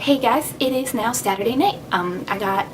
Hey guys, it is now Saturday night. I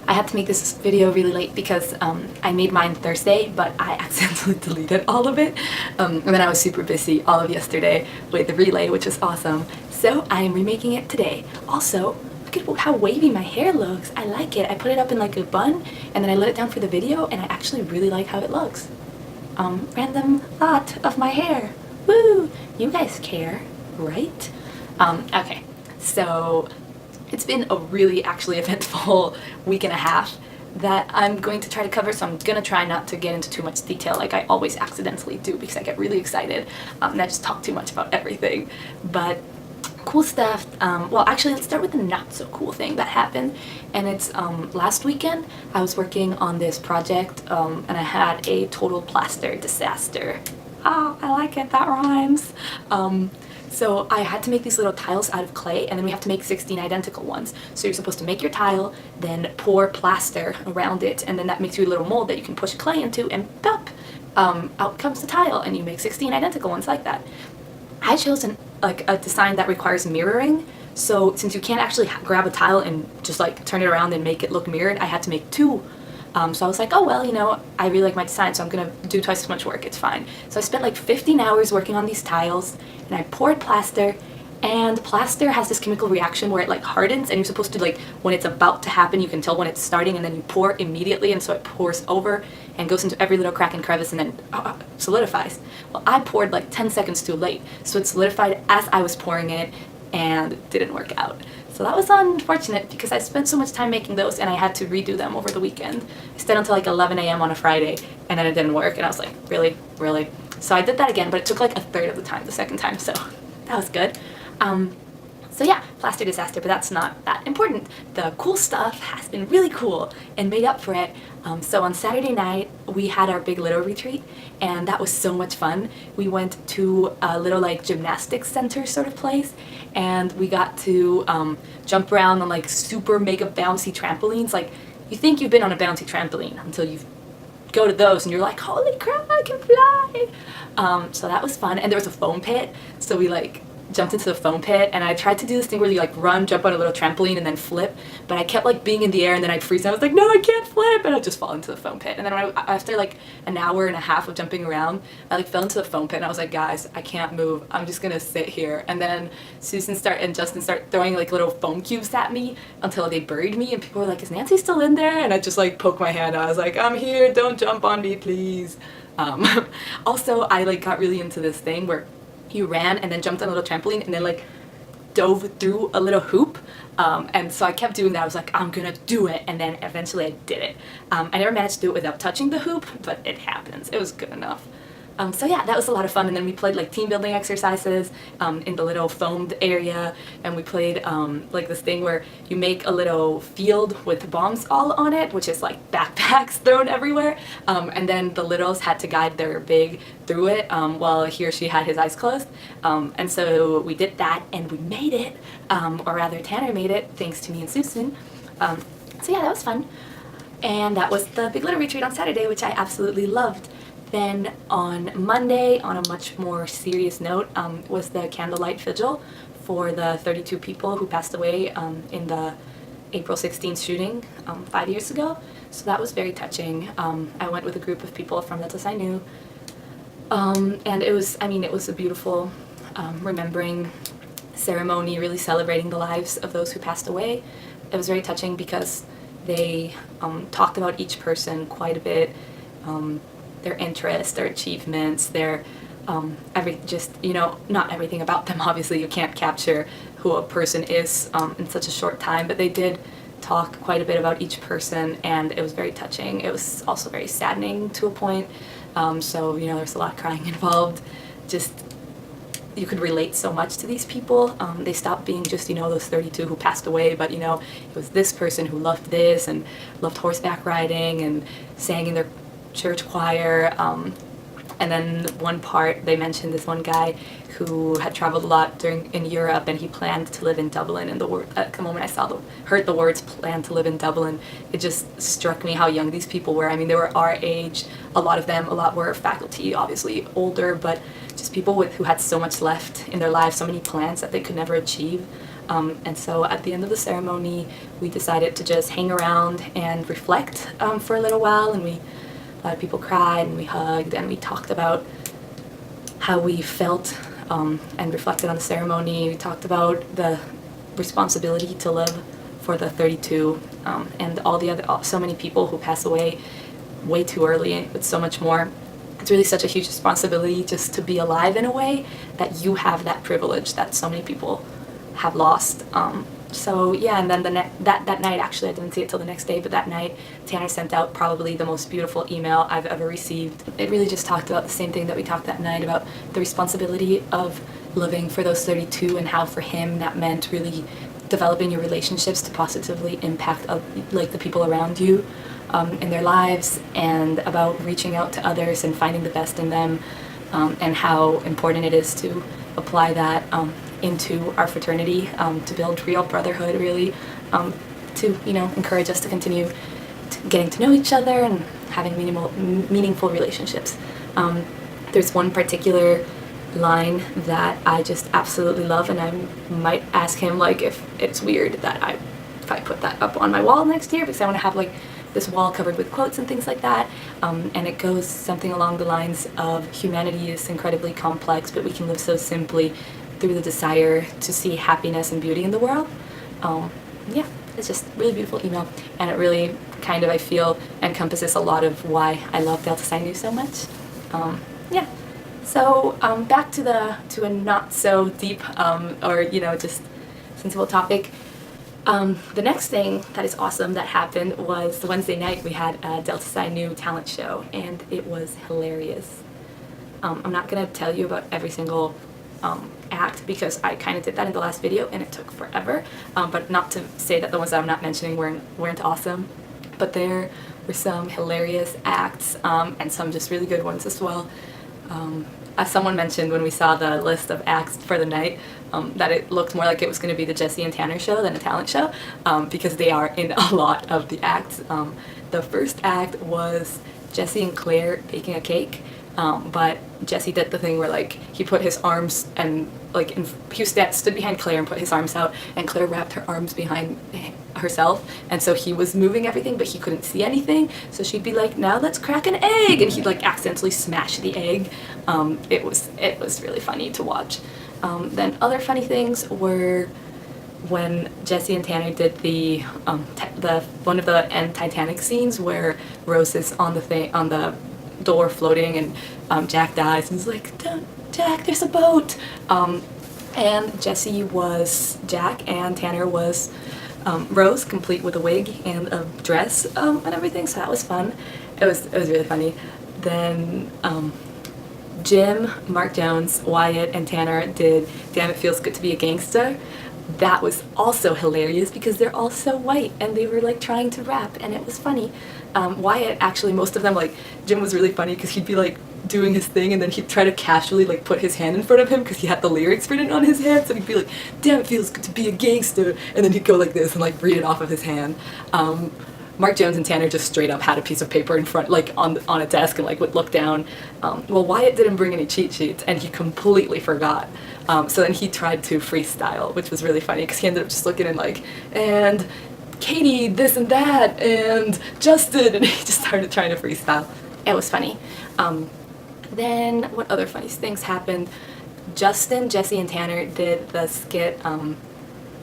had to make this video really late because I made mine Thursday, but I accidentally deleted all of it. And then I was super busy all of yesterday with the relay, which was awesome. So I am remaking it today. Also, look at how wavy my hair looks. I like it. I put it up in like a bun and then I let it down for the video and I actually really like how it looks. Random thought of my hair. Woo! You guys care, right? Okay. So it's been a really actually eventful week and a half that I'm going to try to cover, so I'm going to try not to get into too much detail like I always accidentally do because I get really excited and I just talk too much about everything. But cool stuff, well actually let's start with the not so cool thing that happened, and it's last weekend I was working on this project and I had a total plaster disaster. Oh, I like it, that rhymes. So I had to make these little tiles out of clay, and then we have to make 16 identical ones. So you're supposed to make your tile, then pour plaster around it, and then that makes you a little mold that you can push clay into, and pop, out comes the tile, and you make 16 identical ones like that. I chose a design that requires mirroring, so since you can't actually grab a tile and just like turn it around and make it look mirrored, I had to make two. So I was like, oh well, you know, I really like my design, so I'm gonna do twice as much work, it's fine. So I spent like 15 hours working on these tiles, and I poured plaster, and plaster has this chemical reaction where it like hardens, and you're supposed to, like, when it's about to happen, you can tell when it's starting, and then you pour immediately, and so it pours over and goes into every little crack and crevice and then solidifies. Well, I poured like 10 seconds too late, so it solidified as I was pouring it, and it didn't work out. So that was unfortunate because I spent so much time making those and I had to redo them over the weekend. I stayed until like 11 a.m. on a Friday and then it didn't work, and I was like, really? Really? So I did that again, but it took like a third of the time the second time, so that was good. So yeah, plaster disaster, but that's not that important. The cool stuff has been really cool and made up for it. So on Saturday night, we had our Big Little retreat, and that was so much fun. We went to a little like gymnastics center sort of place, and we got to jump around on like super mega bouncy trampolines. Like, you think you've been on a bouncy trampoline until you go to those and you're like, holy crap, I can fly! So that was fun, and there was a foam pit, so we like jumped into the foam pit, and I tried to do this thing where you like run, jump on a little trampoline, and then flip, but I kept like being in the air and then I'd freeze and I was like, no, I can't flip, and I'd just fall into the foam pit. And then after like an hour and a half of jumping around, I like fell into the foam pit and I was like, guys, I can't move, I'm just gonna sit here. And then Susan and Justin start throwing like little foam cubes at me until they buried me, and people were like, is Nancy still in there? And I just like poked my hand out. I was like, I'm here, don't jump on me, please. Also, I like got really into this thing where he ran and then jumped on a little trampoline and then like dove through a little hoop, and so I kept doing that. I was like, I'm gonna do it, and then eventually I did it. I never managed to do it without touching the hoop, but it happens. It was good enough. So yeah, that was a lot of fun, and then we played like team building exercises in the little foamed area, and we played like this thing where you make a little field with bombs all on it, which is like backpacks thrown everywhere, and then the littles had to guide their big through it while he or she had his eyes closed, and so we did that and we made it, or rather Tanner made it thanks to me and Susan. So yeah, that was fun, and that was the Big Little retreat on Saturday, which I absolutely loved. Then on Monday, on a much more serious note, was the candlelight vigil for the 32 people who passed away in the April 16th shooting 5 years ago. So that was very touching. I went with a group of people from Letters I Knew, and it was a beautiful remembering ceremony, really celebrating the lives of those who passed away. It was very touching because they talked about each person quite a bit. Their interests, their achievements, their not everything about them. Obviously, you can't capture who a person is in such a short time, but they did talk quite a bit about each person, and it was very touching. It was also very saddening to a point. So there's a lot of crying involved. Just, you could relate so much to these people. They stopped being just, those 32 who passed away, but, it was this person who loved this and loved horseback riding and sang in their church choir, and then one part they mentioned this one guy who had traveled a lot in Europe, and he planned to live in Dublin, and at the moment I heard the words "plan to live in Dublin," it just struck me how young these people were. I mean, they were our age, a lot of them, a lot were faculty, obviously older, but just people who had so much left in their lives, so many plans that they could never achieve. And so at the end of the ceremony, we decided to just hang around and reflect for a little while, and a lot of people cried and we hugged and we talked about how we felt and reflected on the ceremony. We talked about the responsibility to live for the 32 and all the other, so many people who pass away way too early with so much more. It's really such a huge responsibility just to be alive in a way that you have that privilege that so many people have lost. So yeah, and then that night, actually I didn't see it till the next day, but that night Tanner sent out probably the most beautiful email I've ever received. It really just talked about the same thing that we talked that night, about the responsibility of living for those 32 and how for him that meant really developing your relationships to positively impact like the people around you in their lives, and about reaching out to others and finding the best in them, and how important it is to apply that into our fraternity, to build real brotherhood, really, to encourage us to continue getting to know each other and having meaningful relationships. There's one particular line that I just absolutely love, and I might ask him like if it's weird that if I put that up on my wall next year, because I want to have like this wall covered with quotes and things like that, and it goes something along the lines of humanity is incredibly complex, but we can live so simply through the desire to see happiness and beauty in the world. Yeah, it's just a really beautiful email, and it really kind of, I feel, encompasses a lot of why I love Delta Sign News so much. Yeah. So back to a not so deep or just sensible topic. The next thing that is awesome that happened was the Wednesday night we had a Delta Psi Nu talent show, and it was hilarious. I'm not gonna tell you about every single act because I kind of did that in the last video and it took forever. But not to say that the ones that I'm not mentioning weren't awesome, but there were some hilarious acts and some just really good ones as well. As someone mentioned when we saw the list of acts for the night, that it looked more like it was going to be the Jesse and Tanner show than a talent show, because they are in a lot of the acts. The first act was Jesse and Claire baking a cake, but Jesse did the thing where like he put his arms and like he stood behind Claire and put his arms out, and Claire wrapped her arms behind herself, and so he was moving everything but he couldn't see anything, so she'd be like, now let's crack an egg, and he'd like accidentally smash the egg. It was really funny to watch. Then other funny things were when Jesse and Tanner did the one of the end Titanic scenes where Rose is on the door floating, and Jack dies and he's like, don't, Jack, there's a boat. And Jesse was Jack and Tanner was Rose, complete with a wig and a dress and everything, so that was fun. It was really funny. Then Jim, Mark Jones, Wyatt, and Tanner did Damn It Feels Good to Be a Gangster. That was also hilarious because they're all so white and they were like trying to rap, and it was funny. Wyatt, actually, most of them, like Jim was really funny because he'd be like doing his thing and then he'd try to casually like put his hand in front of him because he had the lyrics written on his hand, so he'd be like, damn it feels good to be a gangster, and then he'd go like this and like read it off of his hand. Mark Jones and Tanner just straight up had a piece of paper in front, like on a desk, and like would look down. Well, Wyatt didn't bring any cheat sheets and he completely forgot. So then he tried to freestyle, which was really funny because he ended up just looking and like, and Katie this and that, and Justin, and he just started trying to freestyle. It was funny. Then what other funny things happened? Justin, Jesse, and Tanner did the skit, what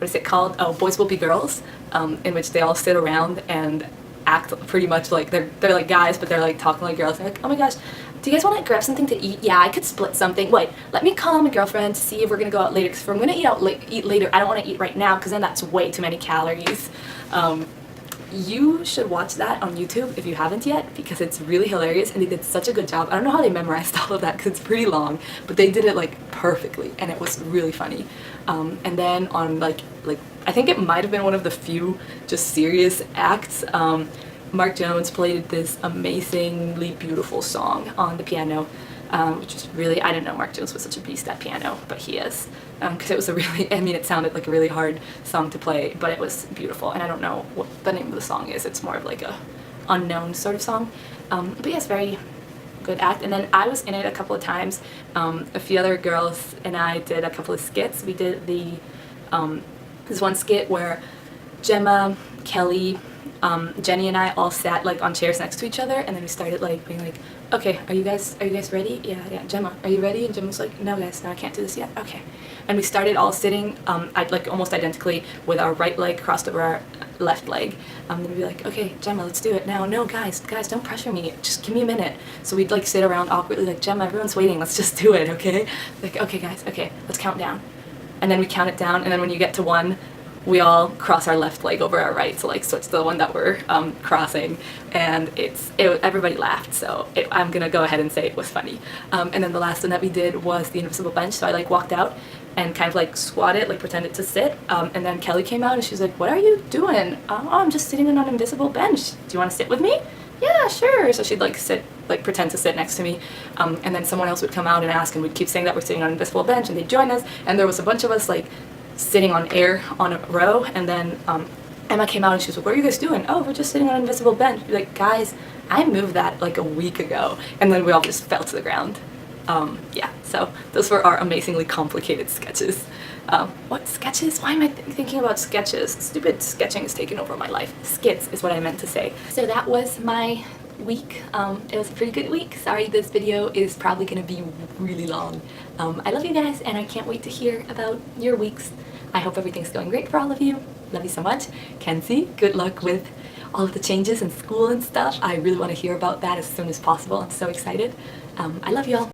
is it called? Oh, Boys Will Be Girls, in which they all sit around and act pretty much like they're like guys, but they're like talking like girls. They're like, oh my gosh, do you guys want to grab something to eat? Yeah, I could split something. Wait, let me call my girlfriend to see if we're gonna go out later, because if we're gonna eat later, I don't want to eat right now because then that's way too many calories. You should watch that on YouTube if you haven't yet, because it's really hilarious and they did such a good job. I don't know how they memorized all of that because it's pretty long, but they did it like perfectly and it was really funny. And then on like I think it might have been one of the few just serious acts, Mark Jones played this amazingly beautiful song on the piano, which is really, I didn't know Mark Jones was such a beast at piano, but he is. Because it was a really, I mean, it sounded like a really hard song to play, but it was beautiful, and I don't know what the name of the song is. It's more of like a unknown sort of song. But yes, very good act. And then I was in it a couple of times. A few other girls and I did a couple of skits. We did the this one skit where Gemma, Kelly, Jenny and I all sat like on chairs next to each other, and then we started like being like, okay, are you guys ready? Yeah, Gemma, are you ready? And Gemma was like, no guys, no, I can't do this yet. Okay. And we started all sitting, like almost identically with our right leg crossed over our left leg. Then we'd be like, okay, Gemma, let's do it now. No, guys, don't pressure me. Just give me a minute. So we'd like sit around awkwardly like, Gemma, everyone's waiting. Let's just do it, okay? Like, okay, guys, okay, let's count down. And then we count it down, and then when you get to 1, we all cross our left leg over our right, so like switch the one that we're crossing, and everybody laughed, so I'm gonna go ahead and say it was funny. And then the last one that we did was the invisible bench, so I like walked out and kind of like squatted, like pretended to sit, and then Kelly came out and she was like, what are you doing? Oh, I'm just sitting on an invisible bench. Do you want to sit with me? Yeah, sure. So she'd like pretend to sit next to me, and then someone else would come out and ask, and we'd keep saying that we're sitting on an invisible bench, and they'd join us, and there was a bunch of us like sitting on air on a row, and then Emma came out and she was like, what are you guys doing? Oh, we're just sitting on an invisible bench. We'd be like, guys, I moved that like a week ago, and then we all just fell to the ground. Yeah, so those were our amazingly complicated sketches. What sketches? Why am I thinking about sketches? Stupid sketching has taken over my life. Skits is what I meant to say. So that was my week. It was a pretty good week. Sorry this video is probably gonna be really long. I love you guys, and I can't wait to hear about your weeks. I hope everything's going great for all of you. Love you so much. Kenzie, good luck with all of the changes in school and stuff. I really want to hear about that as soon as possible. I'm so excited. I love you all.